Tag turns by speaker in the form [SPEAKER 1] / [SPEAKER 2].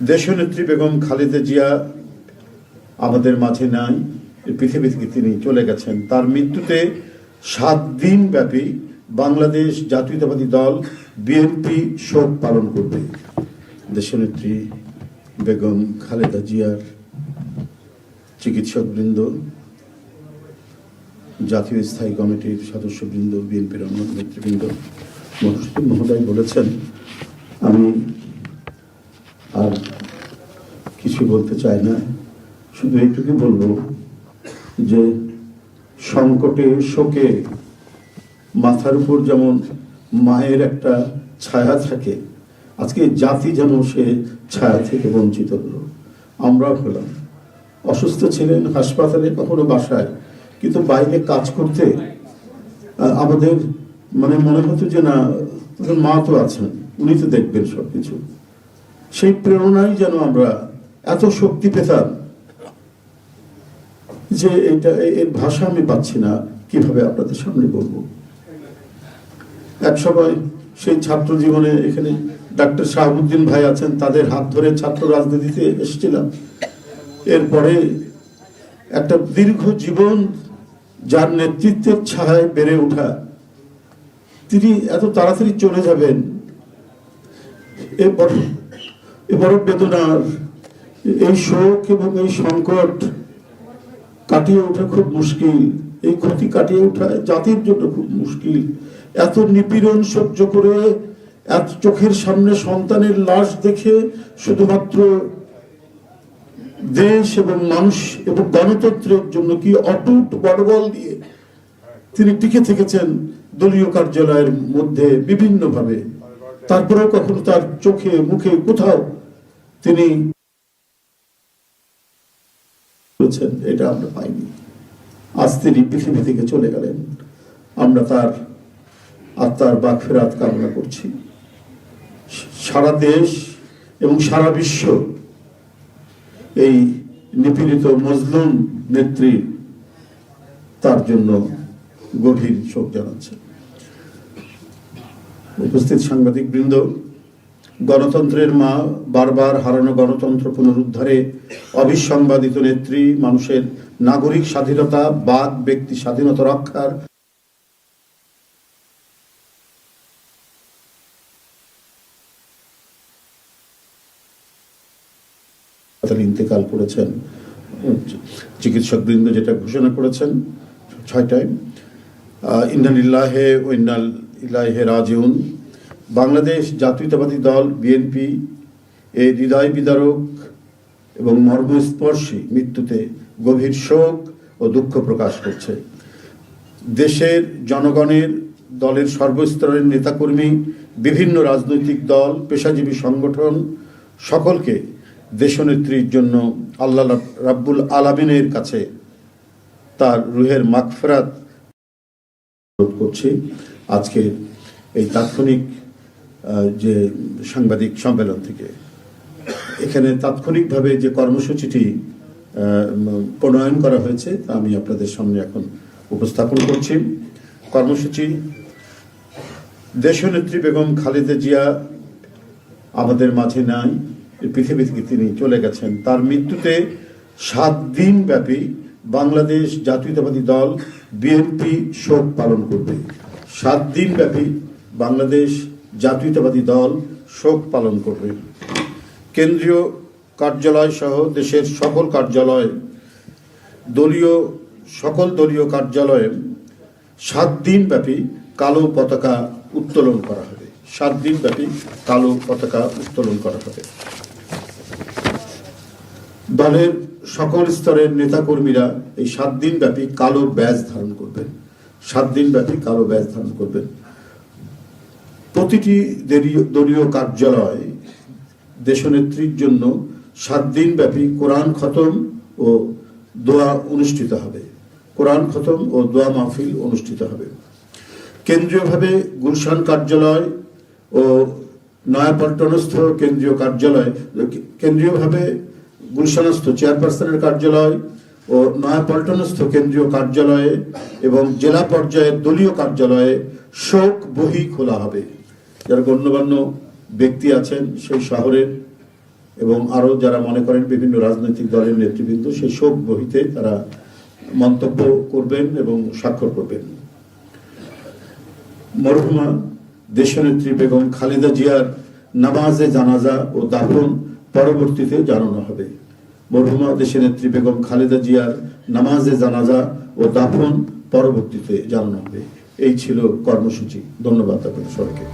[SPEAKER 1] দেশনেত্রী বেগম খালেদা জিয়া আমাদের মাঝে নাই, পৃথিবী থেকে তিনি চলে গেছেন। তার মৃত্যুতে 7 দিন ব্যাপী বাংলাদেশ জাতীয়তাবাদী দল বিএনপি শোক পালন করবে। দেশনেত্রী বেগম খালেদা জিয়ার চিকিৎসকবৃন্দ, জাতীয় স্থায়ী কমিটির সদস্যবৃন্দ, বিএনপির অন্য নেতৃবৃন্দ মহোদয় বলেছেন, আমি আর কিছু বলতে চাই না, শুধু এইটুকু বলবো যে সংকটে শোকে মাথার উপর যেমন মায়ের একটা ছায়া থাকে, আজকে জাতি যেন সে ছায়া থেকে বঞ্চিত হলো। আমরাও হলাম। অসুস্থ ছিলেন হাসপাতালে, কখনো বাসায়, কিন্তু বাইরে কাজ করতে আমাদের মনে হতো যে না, মা তো আছেন, উনি তো দেখবেন সবকিছু। সেই প্রেরণাই যেন আমরা এত শক্তি পেতাম যে এর ভাষা আমি পাচ্ছি না কিভাবে আপনাদের সামনে বলবো। এক সময় সেই ছাত্র জীবনে এখানে ডাক্তার শাহাবুদ্দিন ভাই আছেন, তাদের হাত ধরে ছাত্র রাজনীতিতে এসেছিলাম। এরপরে একটা দীর্ঘ জীবন যার নেতৃত্বের ছায়ায় বেড়ে ওঠা, তিনি এত তাড়াতাড়ি চলে যাবেন, এ বড় বেদনার। এই শোক এবং এই সংকট কাটিয়ে ওঠা খুব মুশকিল, এই ক্ষতি কাটিয়ে ওঠা জাতির জন্য খুব মুশকিল। এত নিপীড়ন সহ্য করে, এত চোখের সামনে সন্তানের লাশ দেখে শুধুমাত্র দেশ এবং মানুষ এবং গণতন্ত্রের জন্য কি অটুট বড়বল দিয়ে তিনি টিকে থেকেছেন দলীয় কার্যালয়ের মধ্যে বিভিন্ন ভাবে। তারপরেও কখনো তার চোখে মুখে কোথাও তিনি এটা আমরা পাইনি। আজ তিনি পৃথিবী থেকে চলে গেলেন। আমরা তার আত্মার মাগফিরাত কামনা করছি। সারা দেশ এবং সারা বিশ্ব এই নিপীড়িত মজলুম নেত্রী তার জন্য গভীর শোক জানাচ্ছে। উপস্থিত সাংবাদিক বৃন্দ, গণতন্ত্রের মা, বারবার হারানো গণতন্ত্র পুনরুদ্ধারে অবিসংবাদিত নেত্রী, মানুষের নাগরিক স্বাধীনতা, বাক ব্যক্তি স্বাধীনতা রক্ষার ইন্তেকাল করেছেন। চিকিৎসক বৃন্দ যেটা ঘোষণা করেছেন 6টায়, ইন্না লিল্লাহি ওয়া ইন্না ইলাইহি রাজিউন। বাংলাদেশ জাতীয়তাবাদী দল বিএনপি এই হৃদয় বিদারক এবং মর্মস্পর্শী মৃত্যুতে গভীর শোক ও দুঃখ প্রকাশ করছে। দেশের জনগণের, দলের সর্বস্তরের নেতাকর্মী, বিভিন্ন রাজনৈতিক দল, পেশাজীবী সংগঠন সকলকে দেশনেত্রীর জন্য আল্লাহ রাব্বুল আলামিনের কাছে তার রুহের মাগফিরাত করছি। আজকে এই তাৎক্ষণিক যে সাংবাদিক সম্মেলন থেকে এখানে তাৎক্ষণিকভাবে যে কর্মসূচিটি প্রণয়ন করা হয়েছে তা আমি আপনাদের সামনে এখন উপস্থাপন করছি। কর্মসূচি: দেশনেত্রী বেগম খালেদা জিয়া আমাদের মাঝে নাই, পৃথিবী থেকে তিনি চলে গেছেন। তার মৃত্যুতে 7 দিন ব্যাপী বাংলাদেশ জাতীয়তাবাদী দল বিএনপি শোক পালন করবে। 7 দিন ব্যাপী বাংলাদেশ জাতীয়তাবাদী দল শোক পালন করবে। কেন্দ্রীয় কার্যালয় সহ দেশের সকল কার্যালয়, সকল দলীয় কার্যালয়ে 7 দিন ব্যাপী কালো পতাকা উত্তোলন করা হবে। 7 দিন ব্যাপী কালো পতাকা উত্তোলন করা হবে। দলের সকল স্তরের নেতাকর্মীরা এই 7 দিন ব্যাপী কালো ব্যাজ ধারণ করবেন। 7 দিন ব্যাপী কালো ব্যাজ ধারণ করবেন। প্রতিটি দলীয় কার্যালয় দেশনেত্রীর জন্য 7 দিন ব্যাপী কোরআন খতম ও দোয়া অনুষ্ঠিত হবে। কোরআন খতম ও দোয়া মাহফিল অনুষ্ঠিত হবে। কেন্দ্রীয়ভাবে গুলশান কার্যালয় ও নয়াপল্টনস্থ কেন্দ্রীয়ভাবে গুলশানস্থ চেয়ারপারসনের কার্যালয় ও নয়াপল্টনস্থ কেন্দ্রীয় কার্যালয়ে এবং জেলা পর্যায়ের দলীয় কার্যালয়ে শোক বহি খোলা হবে। যারা গণ্যমান্য ব্যক্তি আছেন সেই শহরের এবং আরো যারা মনে করেন বিভিন্ন রাজনৈতিক দলের নেতৃবৃন্দ সেই শোক বহিতে তারা মন্তব্য করবেন এবং স্বাক্ষর করবেন। মরহুমা দেশনেত্রী বেগম খালেদা জিয়ার নামাজে জানাজা ও দাফন পরবর্তীতে জানানো হবে। মরহুমা দেশনেত্রী বেগম খালেদা জিয়ার নামাজে জানাজা ও দাফন পরবর্তীতে জানানো হবে। এই ছিল কর্মসূচি। ধন্যবাদ আপনাদের সবাইকে।